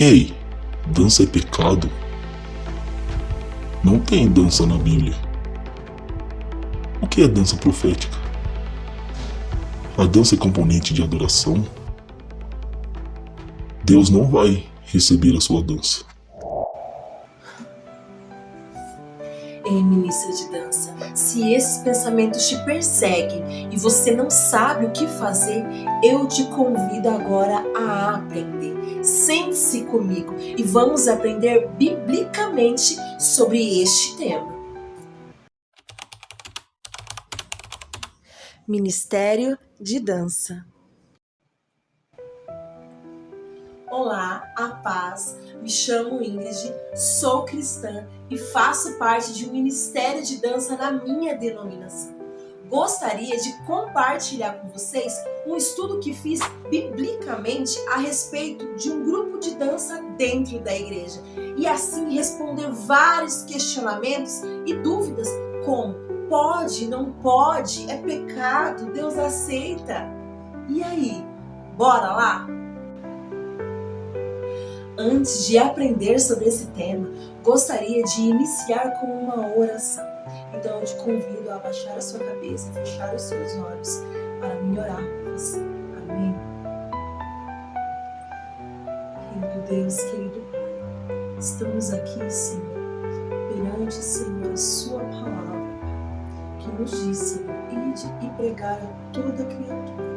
Ei, dança é pecado? Não tem dança na Bíblia. O que é dança profética? A dança é componente de adoração? Deus não vai receber a sua dança. Ei, ministra de dança, se esses pensamentos te perseguem e você não sabe o que fazer, eu te convido agora a aprender. Sente-se comigo e vamos aprender biblicamente sobre este tema. Ministério de dança. Olá, a paz, me chamo Ingrid, sou cristã e faço parte de um ministério de dança na minha denominação. Gostaria de compartilhar com vocês um estudo que fiz biblicamente a respeito de um grupo de dança dentro da igreja e assim responder vários questionamentos e dúvidas como pode, não pode, é pecado, Deus aceita. E aí, bora lá? Antes de aprender sobre esse tema, gostaria de iniciar com uma oração. Então eu te convido a abaixar a sua cabeça e fechar os seus olhos para me orar por você. Amém? Querido Deus, querido Pai, estamos aqui, Senhor, perante, Senhor, a sua palavra, que nos diz, Senhor, ide e pregar a toda criatura.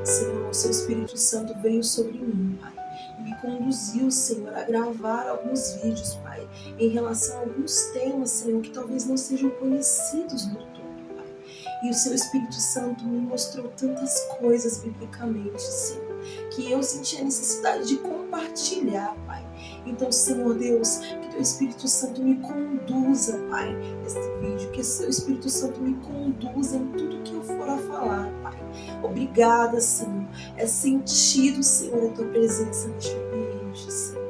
Senhor, o seu Espírito Santo veio sobre mim, Pai, e me conduziu, Senhor, a gravar alguns vídeos, Pai, em relação a alguns temas, Senhor, que talvez não sejam conhecidos no todo, Pai. E o seu Espírito Santo me mostrou tantas coisas biblicamente, Senhor, que eu senti a necessidade de compartilhar, Pai. Então, Senhor Deus, que teu Espírito Santo me conduza, Pai, neste vídeo, que o seu Espírito Santo me conduza em tudo que eu for a falar, Pai. Obrigada, Senhor. É sentido, Senhor, a tua presença neste ambiente, Senhor.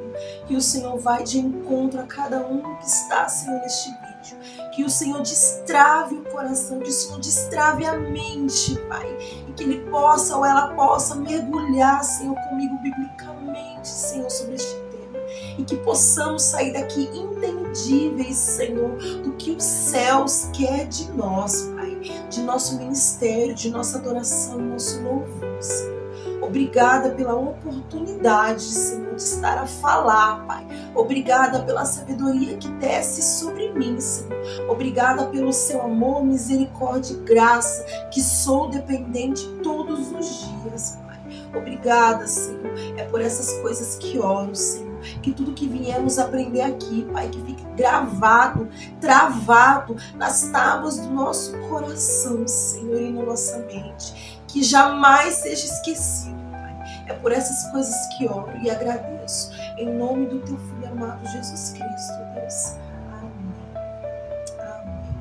Que o Senhor vai de encontro a cada um que está, Senhor, neste vídeo. Que o Senhor destrave o coração, que o Senhor destrave a mente, Pai. E que ele possa ou ela possa mergulhar, Senhor, comigo biblicamente, Senhor, sobre este tema. E que possamos sair daqui entendíveis, Senhor, do que os céus quer de nós, Pai. De nosso ministério, de nossa adoração e nosso louvor, Senhor. Obrigada pela oportunidade, Senhor, de estar a falar, Pai. Obrigada pela sabedoria que desce sobre mim, Senhor. Obrigada pelo seu amor, misericórdia e graça, que sou dependente todos os dias, Pai. Obrigada, Senhor. É por essas coisas que oro, Senhor. Que tudo que viemos aprender aqui, Pai, que fique gravado, travado nas tábuas do nosso coração, Senhor, e na nossa mente. Que jamais seja esquecido, Pai. É por essas coisas que oro e agradeço. Em nome do teu Filho amado Jesus Cristo, Deus. Amém. Amém.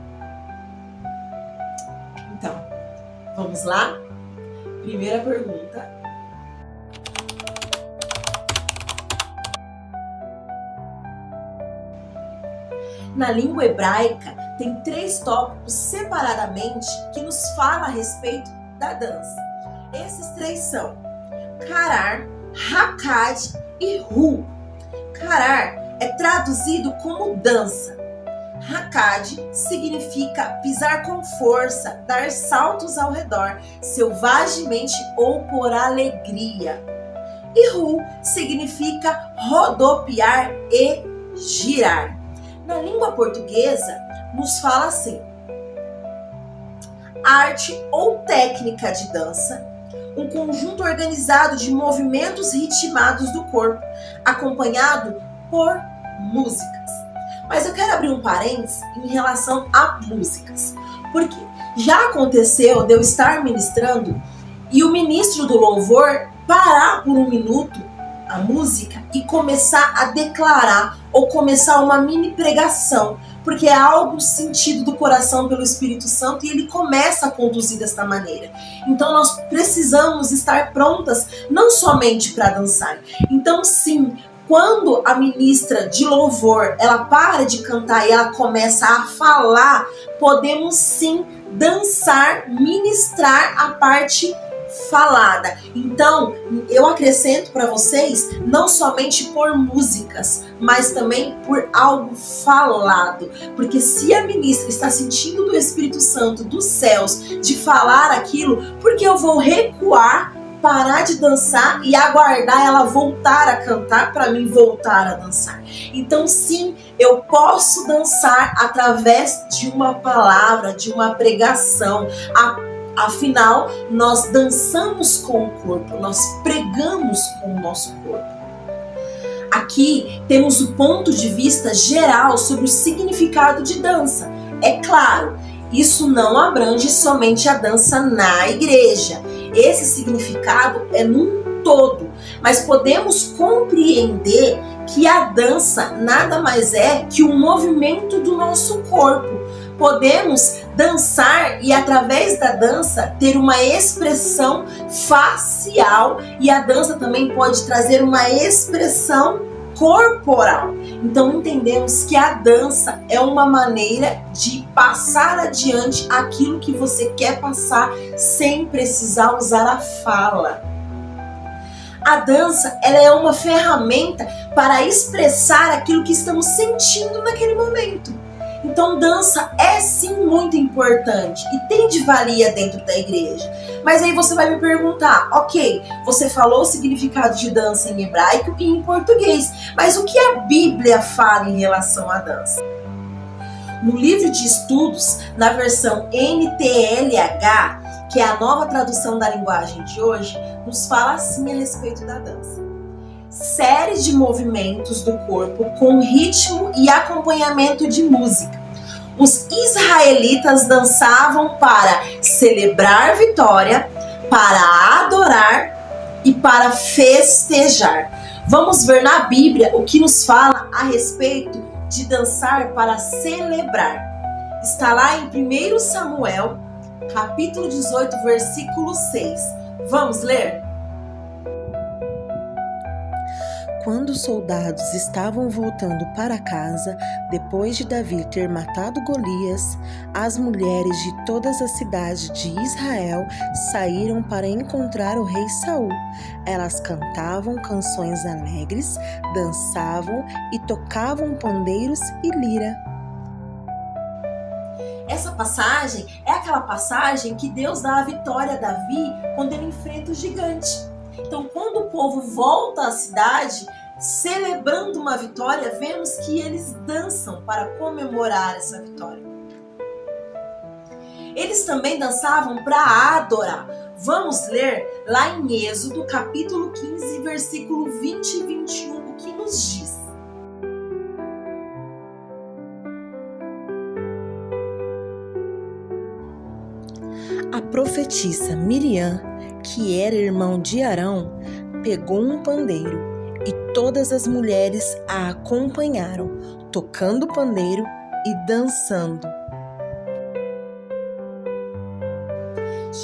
Então, vamos lá? Primeira pergunta. Na língua hebraica, tem 3 tópicos separadamente que nos falam a respeito da dança. Esses 3 são Karar, Hakad e Hu. Karar é traduzido como dança. Hakad significa pisar com força, dar saltos ao redor, selvagemente ou por alegria. E Hu significa rodopiar e girar. Na língua portuguesa, nos fala assim: arte ou técnica de dança, um conjunto organizado de movimentos ritmados do corpo, acompanhado por músicas. Mas eu quero abrir um parênteses em relação a músicas, porque já aconteceu de eu estar ministrando e o ministro do louvor parar por um minuto a música e começar a declarar ou começar uma mini pregação, porque é algo sentido do coração pelo Espírito Santo e ele começa a conduzir desta maneira. Então nós precisamos estar prontas não somente para dançar. Então sim, quando a ministra de louvor ela para de cantar e ela começa a falar, podemos sim dançar, ministrar a parte falada. Então, eu acrescento para vocês, não somente por músicas, mas também por algo falado. Porque se a ministra está sentindo do Espírito Santo dos céus de falar aquilo, porque eu vou recuar, parar de dançar e aguardar ela voltar a cantar para mim voltar a dançar. Então sim, eu posso dançar através de uma palavra, de uma pregação. Afinal, nós dançamos com o corpo, nós pregamos com o nosso corpo. Aqui temos o ponto de vista geral sobre o significado de dança. É claro, isso não abrange somente a dança na igreja. Esse significado é num todo, mas podemos compreender que a dança nada mais é que um movimento do nosso corpo. Podemos dançar e através da dança ter uma expressão facial e a dança também pode trazer uma expressão corporal. Então entendemos que a dança é uma maneira de passar adiante aquilo que você quer passar sem precisar usar a fala. A dança, ela é uma ferramenta para expressar aquilo que estamos sentindo naquele momento. Então dança é sim muito importante e tem de valia dentro da igreja. Mas aí você vai me perguntar, ok, você falou o significado de dança em hebraico e em português, mas o que a Bíblia fala em relação à dança? No livro de estudos, na versão NTLH, que é a nova tradução da linguagem de hoje, nos fala assim a respeito da dança. Série de movimentos do corpo com ritmo e acompanhamento de música. Os israelitas dançavam para celebrar vitória, para adorar e para festejar. Vamos ver na Bíblia o que nos fala a respeito de dançar para celebrar. Está lá em 1 Samuel, capítulo 18, versículo 6. Vamos ler? Quando os soldados estavam voltando para casa, depois de Davi ter matado Golias, as mulheres de todas as cidades de Israel saíram para encontrar o rei Saul. Elas cantavam canções alegres, dançavam e tocavam pandeiros e lira. Essa passagem é aquela passagem que Deus dá a vitória a Davi quando ele enfrenta o gigante. Então, quando o povo volta à cidade, celebrando uma vitória, vemos que eles dançam para comemorar essa vitória. Eles também dançavam para adorar. Vamos ler lá em Êxodo, capítulo 15, versículo 20 e 21, o que nos diz. A profetisa Miriam, que era irmão de Arão, pegou um pandeiro e todas as mulheres a acompanharam, tocando pandeiro e dançando.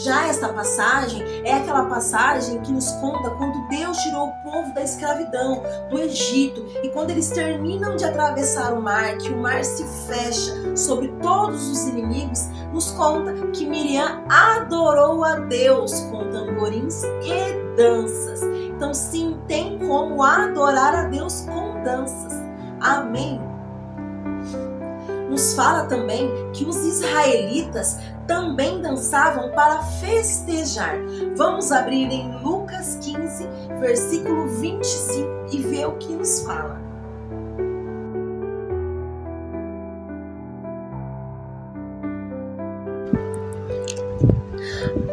Já esta passagem é aquela passagem que nos conta quando Deus tirou o povo da escravidão, do Egito, e quando eles terminam de atravessar o mar, que o mar se fecha sobre todos os inimigos, nos conta que Miriam adorou a Deus com tamborins e danças. Então sim, tem como adorar a Deus com danças. Amém? Nos fala também que os israelitas também dançavam para festejar. Vamos abrir em Lucas 15, versículo 25 e ver o que nos fala.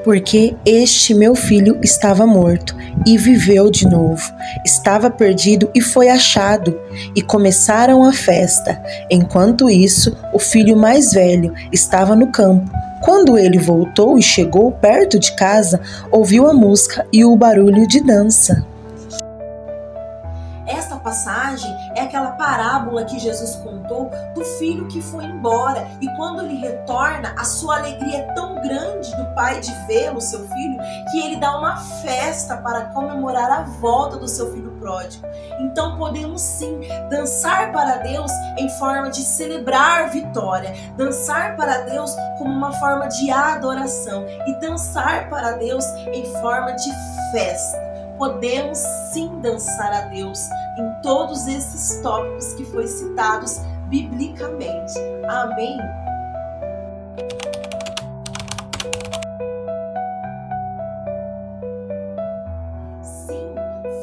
Porque este meu filho estava morto e viveu de novo, estava perdido e foi achado, e começaram a festa. Enquanto isso, o filho mais velho estava no campo. Quando ele voltou e chegou perto de casa, ouviu a música e o barulho de dança. Esta passagem é aquela parábola que Jesus contou do filho que foi embora. E quando ele retorna, a sua alegria é tão grande do pai de vê-lo, seu filho, que ele dá uma festa para comemorar a volta do seu filho pródigo. Então podemos sim dançar para Deus em forma de celebrar vitória, dançar para Deus como uma forma de adoração e dançar para Deus em forma de festa. Podemos sim dançar a Deus em todos esses tópicos que foi citados biblicamente. Amém? Sim,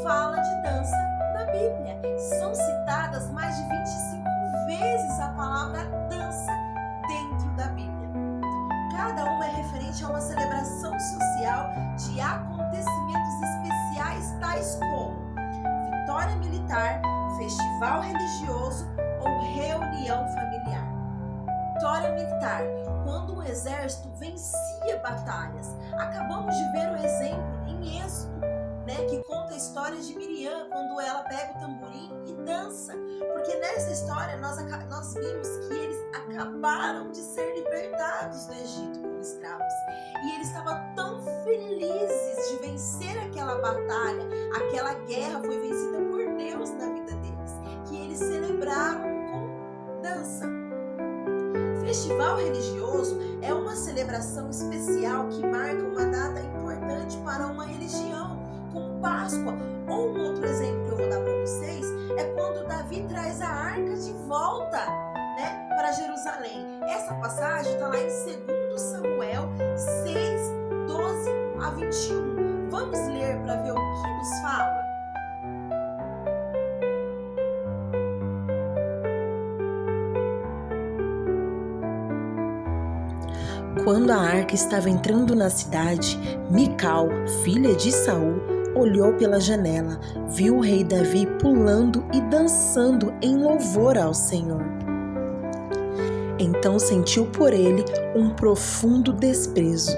fala de dança na Bíblia. São citadas mais de 25 vezes a palavra dança dentro da Bíblia. Cada uma é referente a uma celebração social de acontecimentos especiais, tais como vitória militar, festival religioso ou reunião familiar. Vitória militar, quando um exército vencia batalhas. Acabamos de ver o exemplo em Êxodo, que conta a história de Miriam, quando ela pega o tamborim e dança. Porque nessa história nós vimos que eles acabaram de ser libertados do Egito como escravos. E eles estavam tão felizes de vencer aquela batalha, aquela guerra foi vencida por Deus na vida deles, que eles celebraram com dança. Festival religioso é uma celebração especial que marca uma data importante para uma religião, como Páscoa. Ou um outro exemplo que eu vou dar para vocês é quando Davi traz a arca de volta, para Jerusalém. Essa passagem está lá em 2 Samuel 6, 12 a 21. Vamos ler para ver o que nos fala? Quando a arca estava entrando na cidade, Mical, filha de Saul, olhou pela janela, viu o rei Davi pulando e dançando em louvor ao Senhor. Então sentiu por ele um profundo desprezo.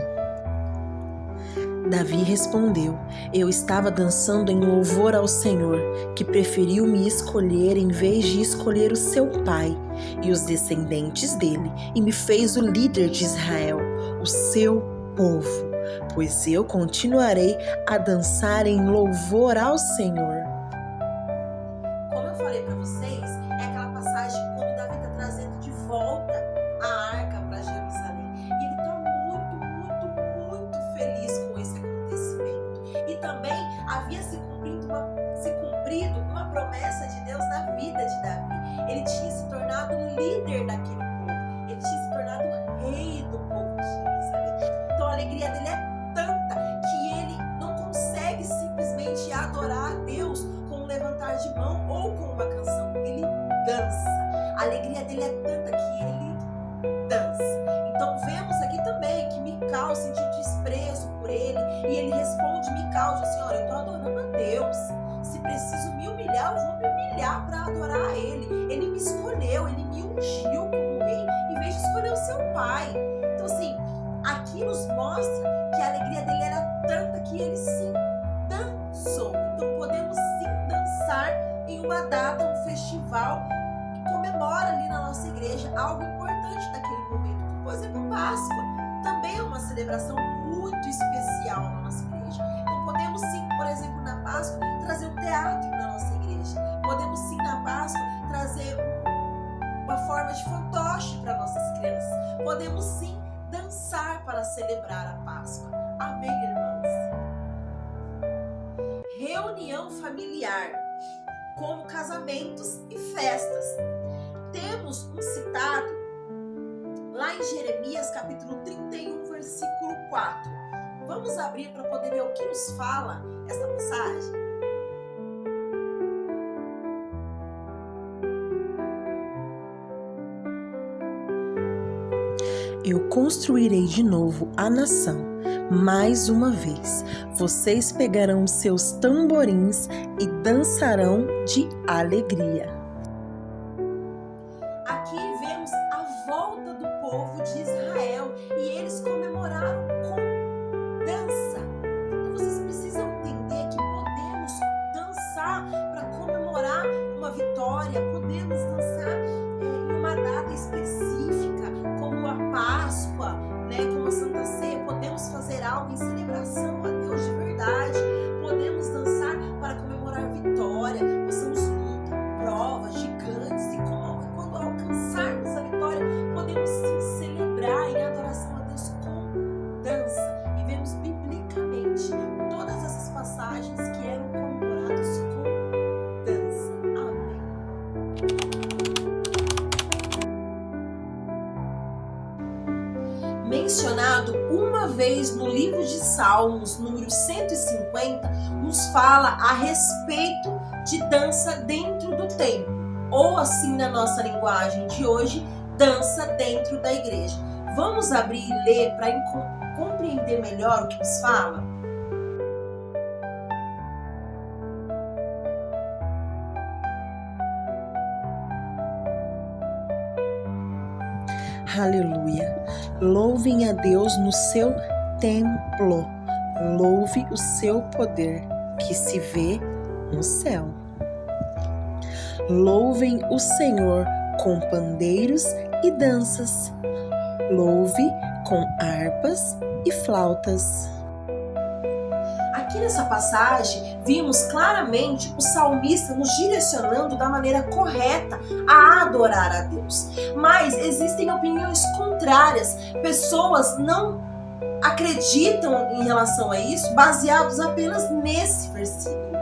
Davi respondeu: eu estava dançando em louvor ao Senhor, que preferiu me escolher em vez de escolher o seu pai e os descendentes dele, e me fez o líder de Israel, o seu povo, pois eu continuarei a dançar em louvor ao Senhor. Como eu falei para vocês, é aquela passagem quando Davi está trazendo de volta a arca para Jerusalém. E ele está muito feliz com esse acontecimento. E também havia se cumprido uma promessa de Deus na vida de Davi. Ele tinha se tornado líder daquele povo. Ele tinha se tornado rei do povo de Jerusalém. Então a alegria dele é tanta que ele não consegue simplesmente adorar a Deus com um levantar de mão ou com uma canção. Ele dança. A alegria dele é tanta que ele dança. Então vemos aqui também que Mical sentiu desprezo por ele e ele responde, Mical diz assim: olha, eu estou adorando a Deus. Se preciso me humilhar, eu vou me humilhar para adorar a Ele. Ele me escolheu, Ele me ungiu como rei em vez de escolher o seu pai. Então assim, aqui nos mostra que a alegria dele era tanta que ele sim dançou. Então podemos sim dançar em uma data, um festival que comemora ali na nossa igreja algo importante naquele momento. Por exemplo, Páscoa também é uma celebração muito especial na nossa igreja. Então podemos sim, por exemplo, na Páscoa, trazer um teatro na nossa igreja. Podemos sim, na Páscoa, trazer uma forma de fantoche para nossas crianças. Podemos sim dançar para celebrar a Páscoa. Amém, irmãos? Reunião familiar, como casamentos e festas. Temos um citado lá em Jeremias, capítulo 31, versículo 4. Vamos abrir para poder ver o que nos fala essa passagem? Eu construirei de novo a nação. Mais uma vez, vocês pegarão seus tamborins e dançarão de alegria. Aqui vemos a volta do povo de Israel e eles comemoraram com dança. Então vocês precisam entender que podemos dançar para comemorar vitória, podemos dançar em uma data específica, como a Páscoa, né, como a Santa Ceia, podemos fazer algo em celebração a Deus de verdade, podemos dançar para comemorar vitória, passamos luta, provas gigantes, e quando alcançarmos a vitória, podemos sim celebrar em adoração a Deus com dança. E vemos biblicamente todas essas passagens que eram comemoradas com dança. Amém. Mencionado uma vez no livro de Salmos, número 150, nos fala a respeito de dança dentro do templo, ou assim na nossa linguagem de hoje, dança dentro da igreja. Vamos abrir e ler para compreender melhor o que nos fala? Aleluia! Louvem a Deus no seu templo, louve o seu poder que se vê no céu. Louvem o Senhor com pandeiros e danças, louve com harpas e flautas. Aqui nessa passagem, vimos claramente o salmista nos direcionando da maneira correta a adorar a Deus. Mas existem opiniões contrárias, pessoas não acreditam em relação a isso, baseados apenas nesse versículo.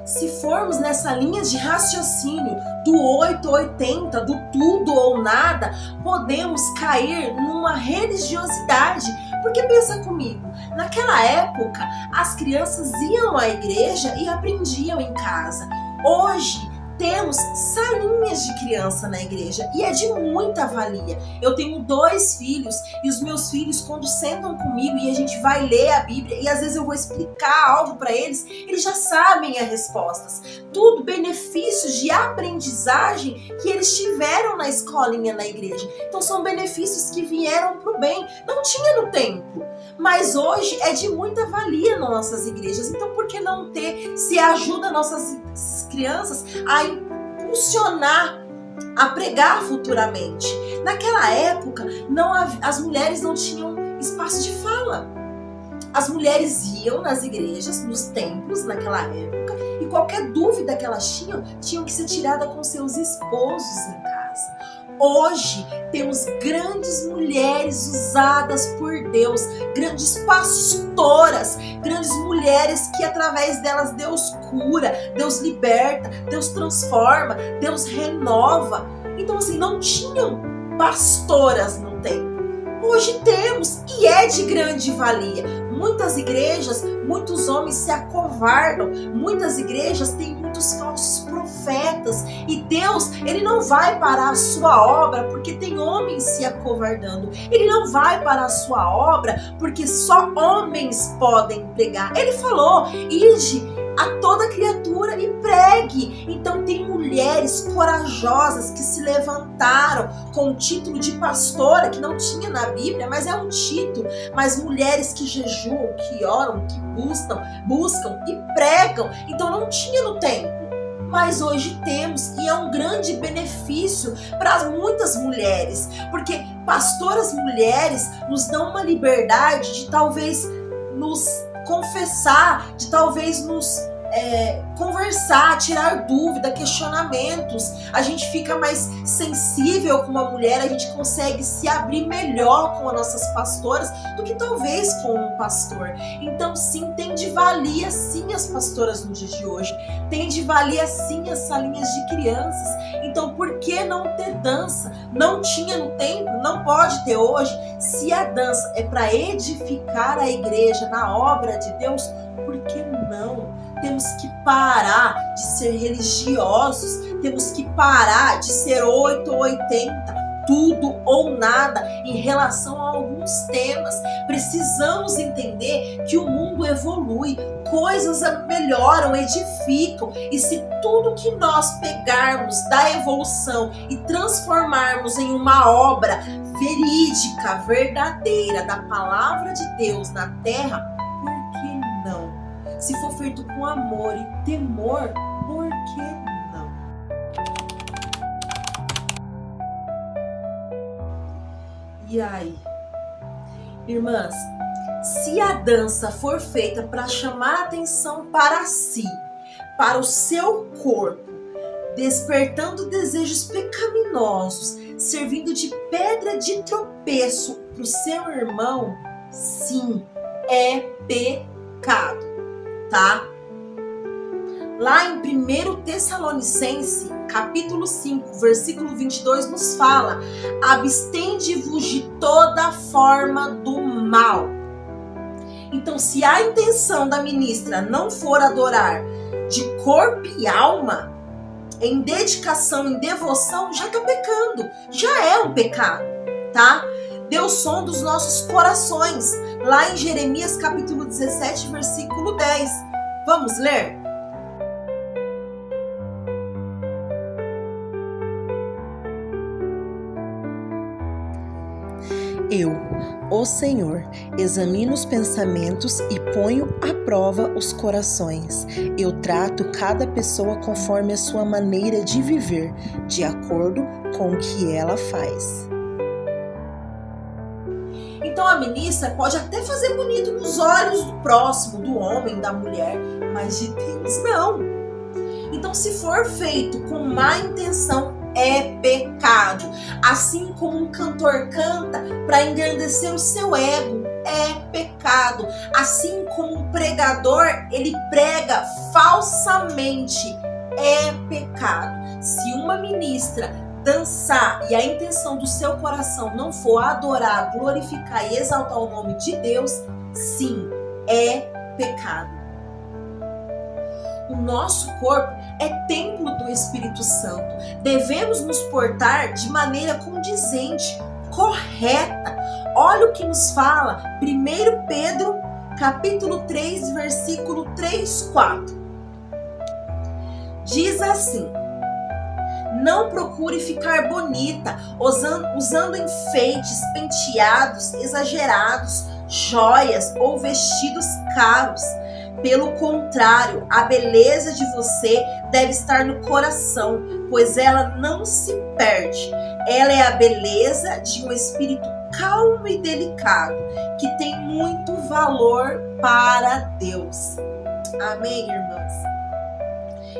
Se formos nessa linha de raciocínio do 8 ou 80, do tudo ou nada, podemos cair numa religiosidade. Porque pensa comigo, naquela época as crianças iam à igreja e aprendiam em casa. Hoje temos salinhas de criança na igreja e é de muita valia. Eu tenho 2 filhos e os meus filhos, quando sentam comigo e a gente vai ler a Bíblia e às vezes eu vou explicar algo para eles, eles já sabem as respostas. Tudo benefícios de aprendizagem que eles tiveram na escolinha na igreja. Então são benefícios que vieram pro bem. Não tinha no templo, mas hoje é de muita valia nas nossas igrejas. Então por que não ter? Se ajuda nossas crianças a impulsionar, a pregar futuramente. Naquela época, as mulheres não tinham espaço de fala. As mulheres iam nas igrejas, nos templos naquela época, e qualquer dúvida que elas tinham que ser tirada com seus esposos em casa. Hoje temos grandes mulheres usadas por Deus, grandes pastoras, grandes mulheres que através delas Deus cura, Deus liberta, Deus transforma, Deus renova. Então assim, não tinham pastoras no templo. Hoje temos e é de grande valia. Muitas igrejas, muitos homens se acovardam, muitas igrejas têm muitos falsos profetas e Deus, Ele não vai parar a sua obra porque tem homens se acovardando. Ele não vai parar a sua obra porque só homens podem pregar. Ele falou, ide a toda criatura e pregue. Então tem mulheres corajosas que se levantaram com o título de pastora, que não tinha na Bíblia, mas é um título, mas mulheres que jejuam, que oram, que buscam e pregam. Então não tinha no templo, mas hoje temos, e é um grande benefício para muitas mulheres, porque pastoras mulheres nos dão uma liberdade de talvez nos confessar, de talvez nos conversar, tirar dúvida, questionamentos. A gente fica mais sensível com uma mulher, a gente consegue se abrir melhor com as nossas pastoras do que talvez com um pastor. Então sim, tem de valia sim as pastoras no dia de hoje, tem de valia sim as salinhas de crianças. Então por que não ter dança? Não tinha no templo, não pode ter hoje. Se a dança é para edificar a igreja na obra de Deus, por que não? Temos que parar de ser religiosos, temos que parar de ser 8 ou 80, tudo ou nada em relação a alguns temas. Precisamos entender que o mundo evolui, coisas melhoram, edificam, e se tudo que nós pegarmos da evolução e transformarmos em uma obra verídica, verdadeira, da palavra de Deus na terra, por que não? se for feito com amor e temor, por que não? E aí, irmãs, se a dança for feita para chamar atenção para si, para o seu corpo, despertando desejos pecaminosos, servindo de pedra de tropeço para o seu irmão, sim, é pecado, tá? Lá em 1 Tessalonicenses, capítulo 5, versículo 22, nos fala: abstende-vos de toda forma do mal. Então, se a intenção da ministra não for adorar de corpo e alma, em dedicação, em devoção, já está pecando, já é um pecado, tá? Deus sonda os nossos corações, lá em Jeremias capítulo 17, versículo 10. Vamos ler? Eu, ó Senhor, examino os pensamentos e ponho à prova os corações. Eu trato cada pessoa conforme a sua maneira de viver, de acordo com o que ela faz. Então a ministra pode até fazer bonito nos olhos do próximo, do homem, da mulher, mas de Deus não. Então, se for feito com má intenção, é pecado. Assim como um cantor canta para engrandecer o seu ego, é pecado. Assim como um pregador, ele prega falsamente, é pecado. Se uma ministra dançar e a intenção do seu coração não for adorar, glorificar e exaltar o nome de Deus, sim, é pecado. O nosso corpo é templo do Espírito Santo. Devemos nos portar de maneira condizente, correta. Olha o que nos fala 1 Pedro, capítulo 3, versículo 3, 4. Diz assim: não procure ficar bonita, usando enfeites, penteados exagerados, joias ou vestidos caros. Pelo contrário, a beleza de você deve estar no coração, pois ela não se perde. Ela é a beleza de um espírito calmo e delicado, que tem muito valor para Deus. Amém, irmãs?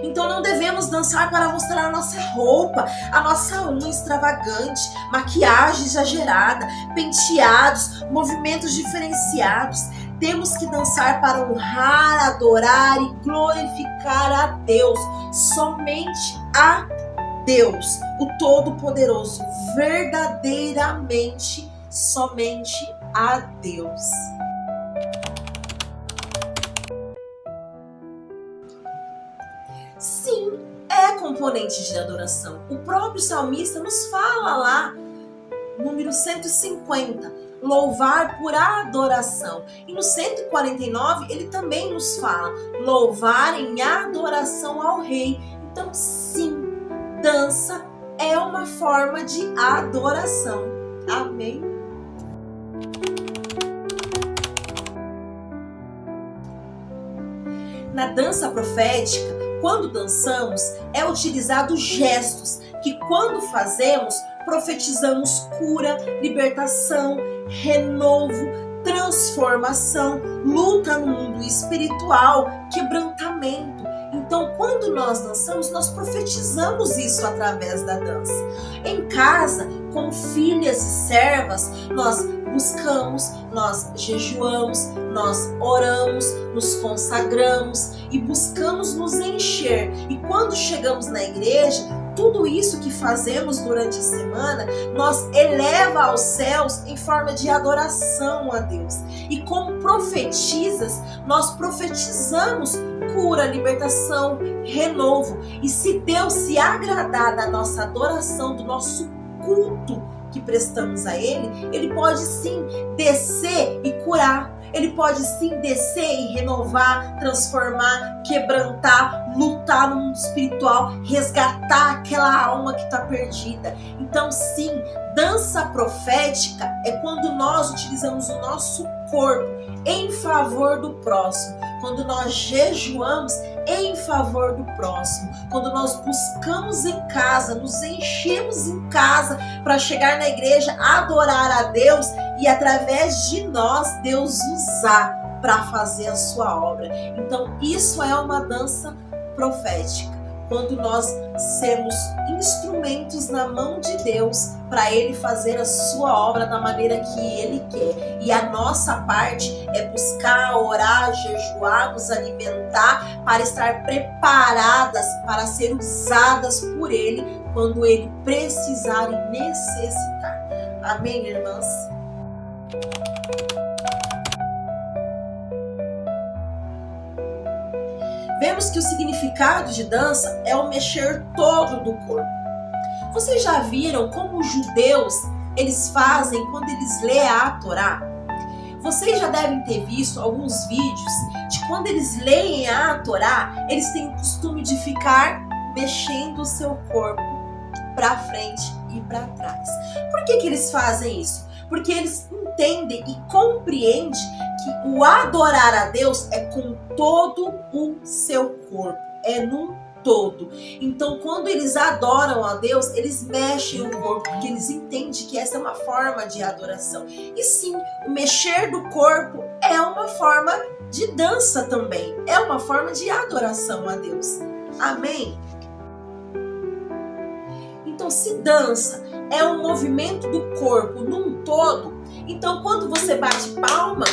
Então não devemos dançar para mostrar a nossa roupa, a nossa unha extravagante, maquiagem exagerada, penteados, movimentos diferenciados. Temos que dançar para honrar, adorar e glorificar a Deus, somente a Deus, o Todo-Poderoso, verdadeiramente somente a Deus. Sim, é componente de adoração. O próprio salmista nos fala lá, número 150, louvar por adoração. E no 149 ele também nos fala, louvar em adoração ao rei. Então sim, dança é uma forma de adoração. Amém? Na dança profética, quando dançamos, é utilizado gestos que, quando fazemos, profetizamos cura, libertação, renovo, transformação, luta no mundo espiritual, quebrantamento. Então, quando nós dançamos, nós profetizamos isso através da dança. Em casa, como filhas e servas, nós buscamos, nós jejuamos, nós oramos, nos consagramos e buscamos nos encher. E quando chegamos na igreja, tudo isso que fazemos durante a semana, nós eleva aos céus em forma de adoração a Deus. E como profetisas, nós profetizamos cura, libertação, renovo. E se Deus se agradar da nossa adoração, do nosso culto que prestamos a Ele, Ele pode sim descer e curar. Ele pode sim descer e renovar, transformar, quebrantar, lutar no mundo espiritual, resgatar aquela alma que está perdida. Então sim, dança profética é quando nós utilizamos o nosso corpo em favor do próximo, quando nós jejuamos em favor do próximo, quando nós buscamos em casa, nos enchemos em casa para chegar na igreja, adorar a Deus e através de nós, Deus usar para fazer a sua obra. Então isso é uma dança profética. Quando nós sermos instrumentos na mão de Deus para Ele fazer a sua obra da maneira que Ele quer. E a nossa parte é buscar, orar, jejuar, nos alimentar para estar preparadas para ser usadas por Ele quando Ele precisar e necessitar. Amém, irmãs? Vemos que o significado de dança é o mexer todo do corpo. Vocês já viram como os judeus eles fazem quando eles lêem a Torá? Vocês já devem ter visto alguns vídeos de quando eles leem a Torá, eles têm o costume de ficar mexendo o seu corpo para frente e para trás. Por que eles fazem isso? Porque eles entendem e compreendem que o adorar a Deus é com todo o seu corpo, é num todo. Então, quando eles adoram a Deus, eles mexem o corpo, porque eles entendem que essa é uma forma de adoração. E sim, o mexer do corpo é uma forma de dança também, é uma forma de adoração a Deus. Amém? Então, se dança é um movimento do corpo num todo, então quando você bate palma,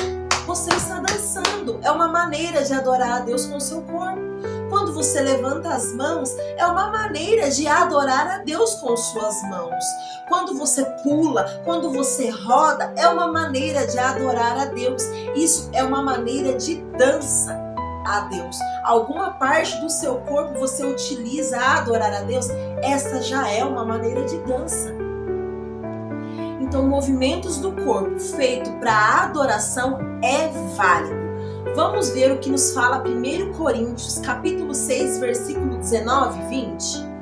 você está dançando. É uma maneira de adorar a Deus com o seu corpo. Quando você levanta as mãos, é uma maneira de adorar a Deus com suas mãos. Quando você pula, quando você roda, é uma maneira de adorar a Deus. Isso é uma maneira de dança a Deus. Alguma parte do seu corpo você utiliza a adorar a Deus, essa já é uma maneira de dança. Então, movimentos do corpo feito para adoração é válido. Vamos ver o que nos fala 1 Coríntios, capítulo 6, versículo 19 e 20.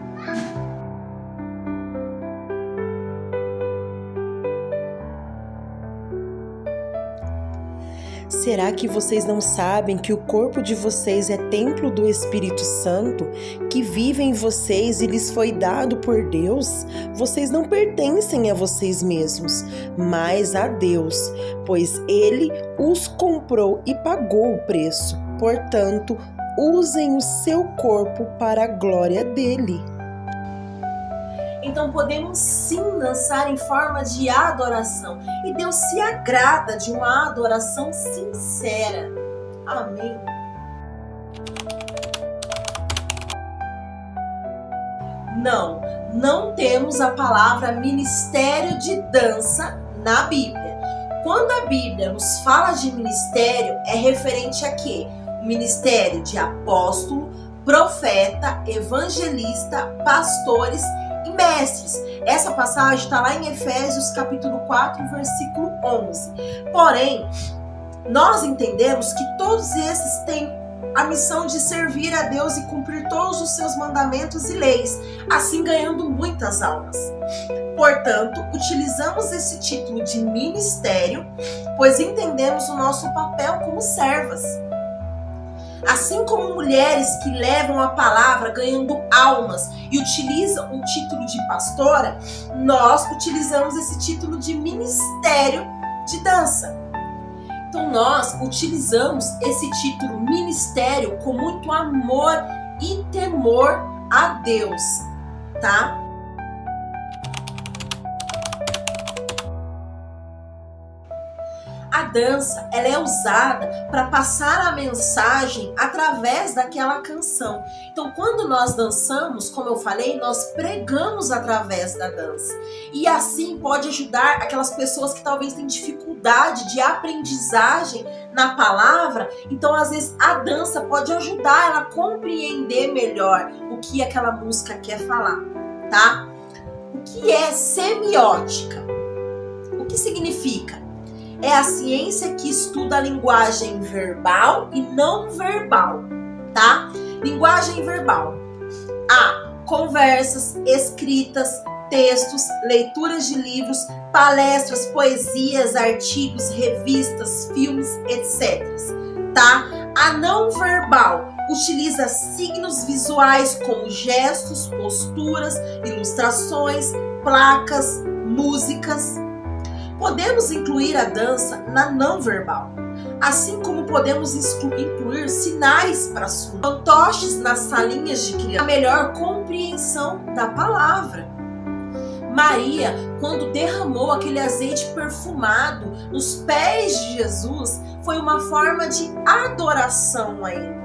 Será que vocês não sabem que o corpo de vocês é templo do Espírito Santo, que vive em vocês e lhes foi dado por Deus? Vocês não pertencem a vocês mesmos, mas a Deus, pois Ele os comprou e pagou o preço. Portanto, usem o seu corpo para a glória dele. Então podemos sim dançar em forma de adoração. E Deus se agrada de uma adoração sincera. Amém. Não temos a palavra ministério de dança na Bíblia. Quando a Bíblia nos fala de ministério, é referente a quê? O ministério de apóstolo, profeta, evangelista, pastores e mestres. Essa passagem está lá em Efésios capítulo 4, versículo 11. Porém, nós entendemos que todos esses têm a missão de servir a Deus e cumprir todos os seus mandamentos e leis, assim ganhando muitas almas. Portanto, utilizamos esse título de ministério, pois entendemos o nosso papel como servas. Assim como mulheres que levam a palavra ganhando almas e utilizam o título de pastora, nós utilizamos esse título de ministério de dança. Então nós utilizamos esse título ministério com muito amor e temor a Deus, tá? A dança, ela é usada para passar a mensagem através daquela canção. Então, quando nós dançamos, como eu falei, nós pregamos através da dança. E assim pode ajudar aquelas pessoas que talvez têm dificuldade de aprendizagem na palavra. Então, às vezes, a dança pode ajudar ela a compreender melhor o que aquela música quer falar, tá? O que é semiótica? O que significa? É a ciência que estuda a linguagem verbal e não verbal, tá? Linguagem verbal. Conversas, escritas, textos, leituras de livros, palestras, poesias, artigos, revistas, filmes, etc. Tá? A não verbal utiliza signos visuais como gestos, posturas, ilustrações, placas, músicas. Podemos incluir a dança na não verbal, assim como podemos incluir sinais para fantoches nas salinhas de criança, a melhor compreensão da palavra. Maria, quando derramou aquele azeite perfumado nos pés de Jesus, foi uma forma de adoração a ele.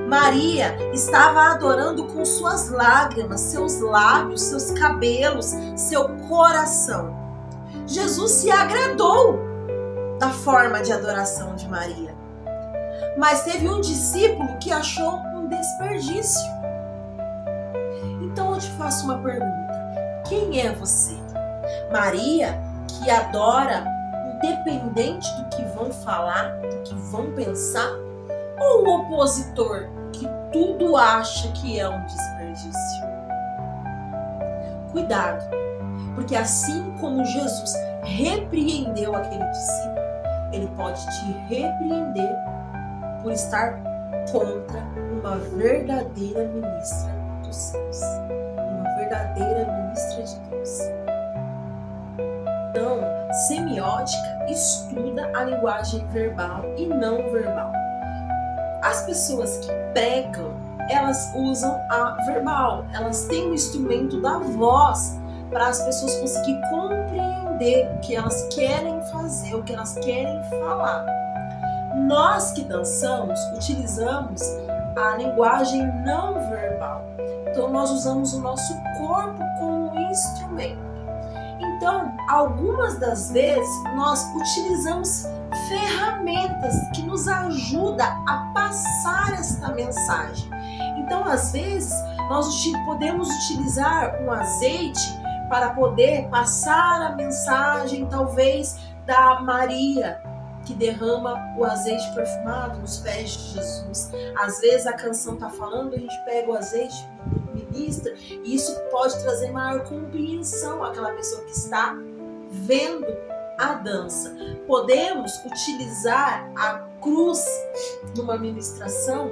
Maria estava adorando com suas lágrimas, seus lábios, seus cabelos, seu coração. Jesus se agradou da forma de adoração de Maria. Mas teve um discípulo que achou um desperdício. Então eu te faço uma pergunta. Quem é você? Maria, que adora independente do que vão falar, do que vão pensar? Ou o opositor que tudo acha que é um desperdício? Cuidado, porque assim como Jesus repreendeu aquele discípulo, ele pode te repreender por estar contra uma verdadeira ministra dos céus, uma verdadeira ministra de Deus. Então, semiótica estuda a linguagem verbal e não verbal. As pessoas que pregam, elas usam a verbal, elas têm o instrumento da voz para as pessoas conseguirem compreender o que elas querem fazer, o que elas querem falar. Nós que dançamos, utilizamos a linguagem não verbal. Então, nós usamos o nosso corpo como instrumento. Então, algumas das vezes, nós utilizamos ferramentas que nos ajudam a passar esta mensagem. Então, às vezes, nós podemos utilizar um azeite para poder passar a mensagem, talvez, da Maria, que derrama o azeite perfumado nos pés de Jesus. Às vezes a canção está falando, a gente pega o azeite, ministra, e isso pode trazer maior compreensão àquela pessoa que está vendo a dança. Podemos utilizar a cruz numa ministração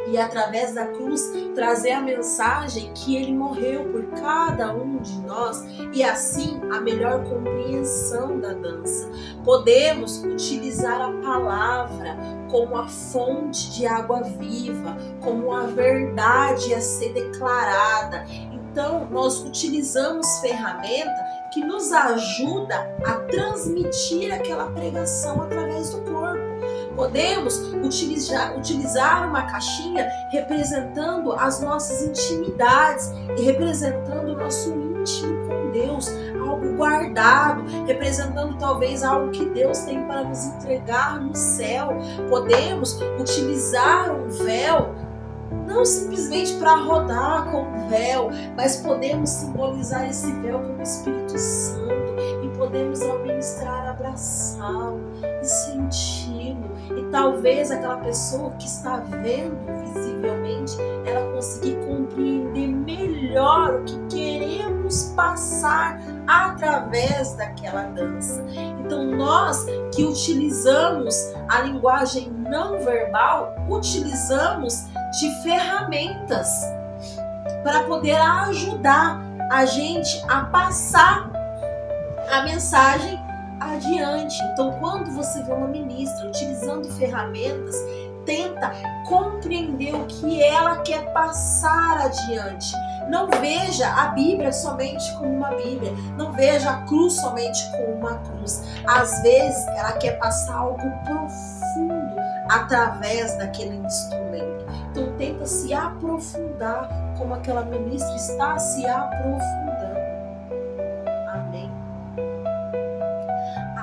e através da cruz trazer a mensagem que ele morreu por cada um de nós e assim a melhor compreensão da dança. Podemos utilizar a palavra como a fonte de água viva, como a verdade a ser declarada. Então nós utilizamos ferramenta que nos ajuda a transmitir aquela pregação através do corpo. Podemos utilizar uma caixinha representando as nossas intimidades e representando o nosso íntimo com Deus, algo guardado, representando talvez algo que Deus tem para nos entregar no céu. Podemos utilizar um véu, não simplesmente para rodar com o véu, mas podemos simbolizar esse véu como o Espírito Santo e podemos ao ministrar abraçá-lo e senti-lo. E talvez aquela pessoa que está vendo visivelmente, ela conseguir compreender melhor o que queremos passar através daquela dança. Então nós que utilizamos a linguagem não verbal, utilizamos de ferramentas para poder ajudar a gente a passar a mensagem adiante. Então, quando você vê uma ministra utilizando ferramentas, tenta compreender o que ela quer passar adiante. Não veja a Bíblia somente como uma Bíblia. Não veja a cruz somente como uma cruz. Às vezes, ela quer passar algo profundo através daquele instrumento. Então, tenta se aprofundar como aquela ministra está se aprofundando. Amém?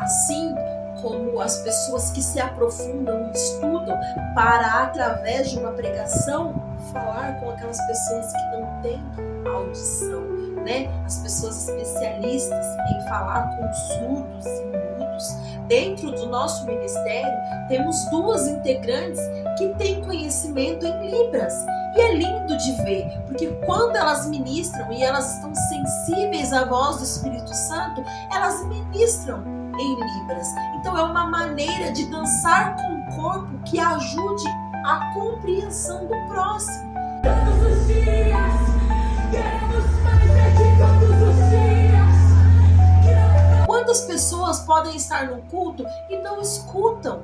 Assim como as pessoas que se aprofundam e estudam para, através de uma pregação, falar com aquelas pessoas que não têm audição, né? As pessoas especialistas em falar com surdos e mudos. Dentro do nosso ministério, temos 2 integrantes que têm conhecimento em Libras. E é lindo de ver, porque quando elas ministram e elas estão sensíveis à voz do Espírito Santo, elas ministram em Libras. Então é uma maneira de dançar com o corpo que ajude a compreensão do próximo. Todos os dias, queremos mais de todos os dias. Quantas pessoas podem estar no culto e não escutam?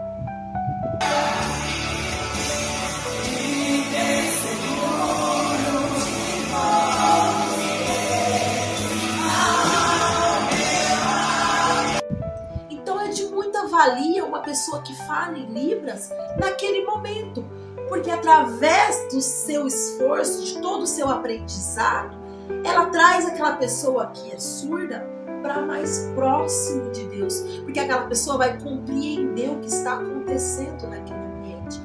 Então é de muita valia uma pessoa que fala em Libras naquele momento, porque através do seu esforço, de todo o seu aprendizado, ela traz aquela pessoa que é surda para mais próximo de Deus, porque aquela pessoa vai compreender o que está acontecendo naquele ambiente.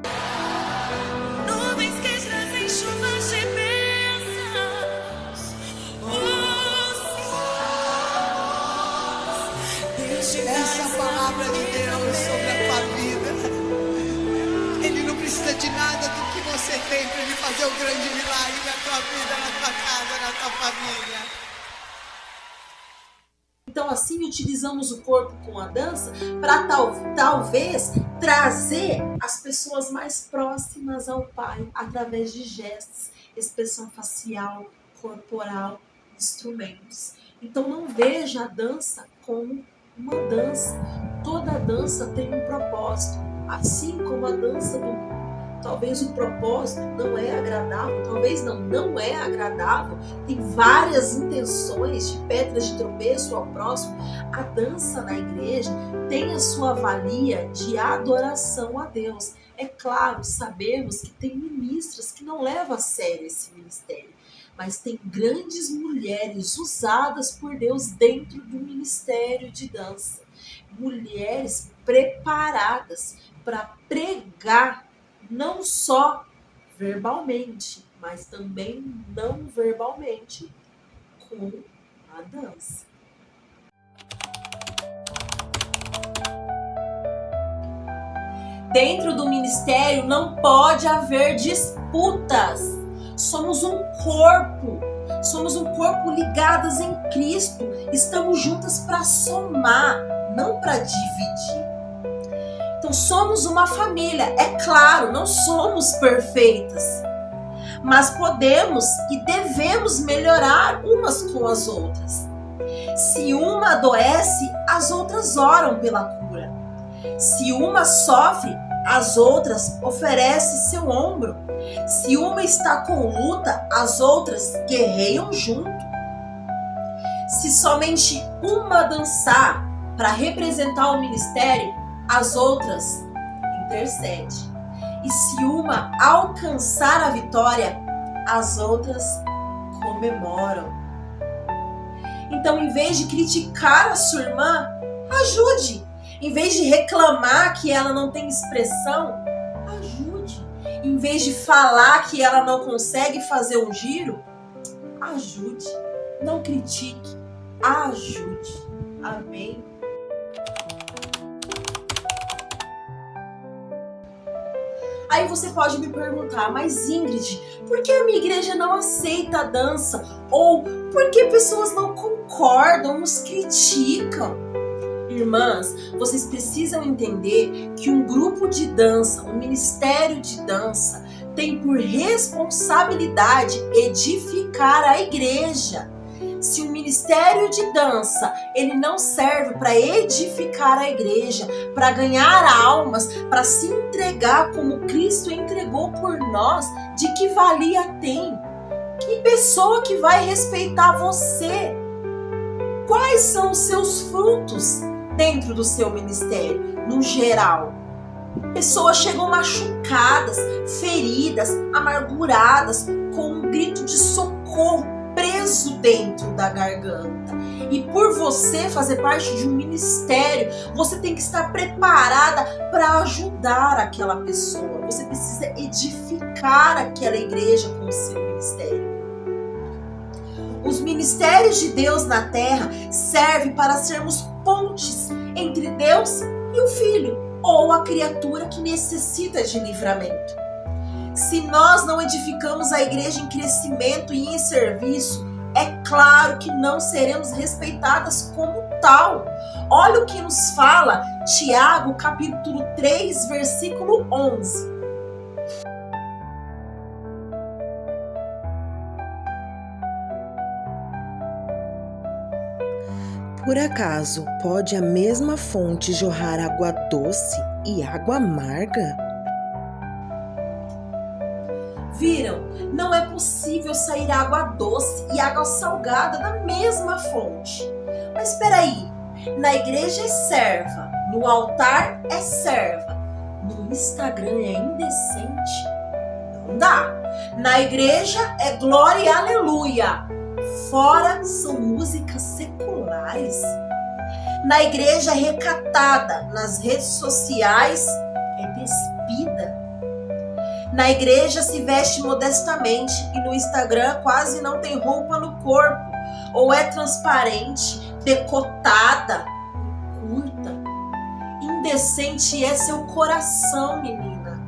Nuvens que trazem chuvas de bênçãos. Essa palavra de Deus sobre a tua vida. Ele não precisa de nada do que você tem para ele fazer um grande milagre na tua vida, na tua casa, na tua família. Então assim utilizamos o corpo com a dança para talvez trazer as pessoas mais próximas ao Pai através de gestos, expressão facial, corporal, instrumentos. Então não veja a dança como uma dança. Toda dança tem um propósito, assim como a dança do mundo. Talvez o propósito não é agradável, talvez não é agradável, tem várias intenções de pedras de tropeço ao próximo. A dança na igreja tem a sua valia de adoração a Deus. É claro, sabemos que tem ministras que não levam a sério esse ministério, mas tem grandes mulheres usadas por Deus dentro do ministério de dança. Mulheres preparadas para pregar, não só verbalmente, mas também não verbalmente, com a dança. Dentro do ministério não pode haver disputas. Somos um corpo ligadas em Cristo. Estamos juntas para somar, não para dividir. Então somos uma família. É claro, não somos perfeitas, mas podemos e devemos melhorar umas com as outras. Se uma adoece, as outras oram pela cura. Se uma sofre, as outras oferecem seu ombro. Se uma está com luta, as outras guerreiam junto. Se somente uma dançar para representar o ministério, as outras intercedem. E se uma alcançar a vitória, as outras comemoram. Então, em vez de criticar a sua irmã, ajude. Em vez de reclamar que ela não tem expressão, ajude. Em vez de falar que ela não consegue fazer um giro, ajude. Não critique, ajude. Amém? Aí você pode me perguntar, mas Ingrid, por que a minha igreja não aceita a dança? Ou por que pessoas não concordam, nos criticam? Irmãs, vocês precisam entender que um grupo de dança, um ministério de dança, tem por responsabilidade edificar a igreja. Se o ministério de dança, ele não serve para edificar a igreja, para ganhar almas, para se entregar como Cristo entregou por nós, de que valia tem? Que pessoa que vai respeitar você? Quais são os seus frutos dentro do seu ministério, no geral? Pessoas chegam machucadas, feridas, amarguradas, com um grito de socorro preso dentro da garganta. E por você fazer parte de um ministério, você tem que estar preparada para ajudar aquela pessoa. Você precisa edificar aquela igreja com o seu ministério. Os ministérios de Deus na terra servem para sermos pontes entre Deus e o Filho, ou a criatura que necessita de livramento. Se nós não edificamos a igreja em crescimento e em serviço, é claro que não seremos respeitadas como tal. Olha o que nos fala Tiago, capítulo 3, versículo 11. Por acaso pode a mesma fonte jorrar água doce e água amarga? Viram? Não é possível sair água doce e água salgada da mesma fonte. Mas espera aí, na igreja é serva, no altar é serva, no Instagram é indecente? Não dá. Na igreja é glória e aleluia, fora são músicas seculares. Na igreja é recatada, nas redes sociais é despida. Na igreja se veste modestamente e no Instagram quase não tem roupa no corpo, ou é transparente, decotada, curta. Indecente é seu coração, menina.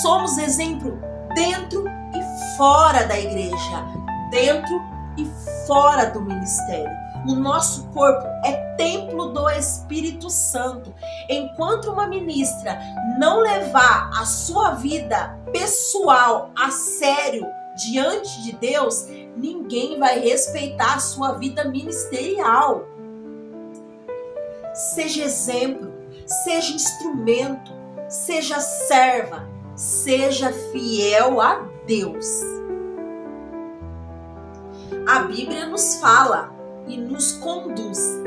Somos exemplo dentro e fora da igreja, dentro e fora do ministério. O nosso corpo é templo do Espírito Santo. Enquanto uma ministra não levar a sua vida pessoal a sério diante de Deus, ninguém vai respeitar a sua vida ministerial. Seja exemplo, seja instrumento, seja serva, seja fiel a Deus. A Bíblia nos fala e nos conduz.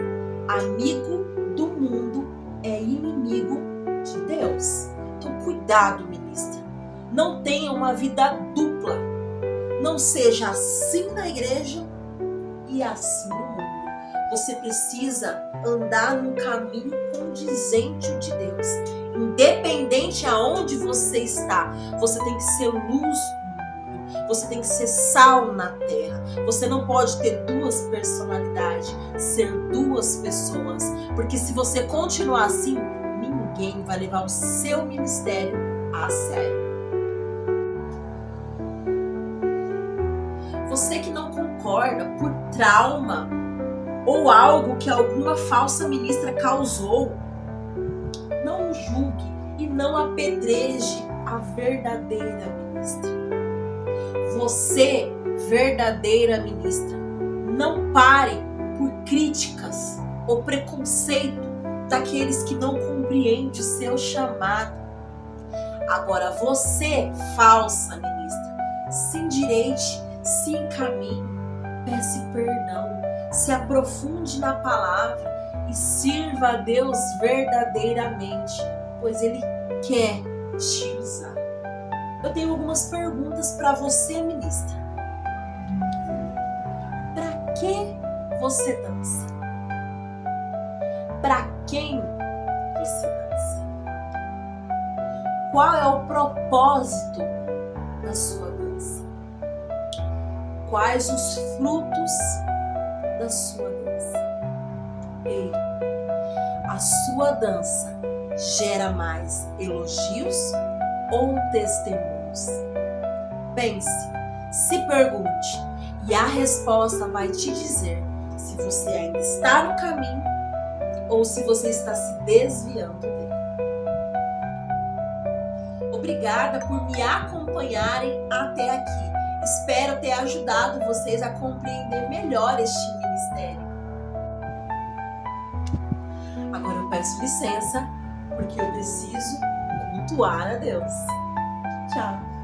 Amigo do mundo é inimigo de Deus. Então cuidado, ministra. Não tenha uma vida dupla. Não seja assim na igreja e assim no mundo. Você precisa andar num caminho condizente de Deus. Independente aonde você está, você tem que ser luz no mundo. Você tem que ser sal na terra. Você não pode ter duas personalidades, ser duas pessoas. Porque se você continuar assim, ninguém vai levar o seu ministério a sério. Você que não concorda por trauma ou algo que alguma falsa ministra causou, não julgue e não apedreje a verdadeira ministra. Você, verdadeira ministra, não pare por críticas ou preconceito daqueles que não compreendem o seu chamado. Agora você, falsa ministra, se endireite, se encaminhe, peça perdão, se aprofunde na palavra e sirva a Deus verdadeiramente, pois Ele quer te usar. Eu tenho algumas perguntas para você, ministra. Para que você dança? Para quem você dança? Qual é o propósito da sua dança? Quais os frutos da sua dança? Ei, a sua dança gera mais elogios ou testemunhos? Pense, se pergunte e a resposta vai te dizer se você ainda está no caminho ou se você está se desviando dele. Obrigada por me acompanharem até aqui. Espero ter ajudado vocês a compreender melhor este ministério. Agora eu peço licença, porque eu preciso cultuar a Deus. Tchau!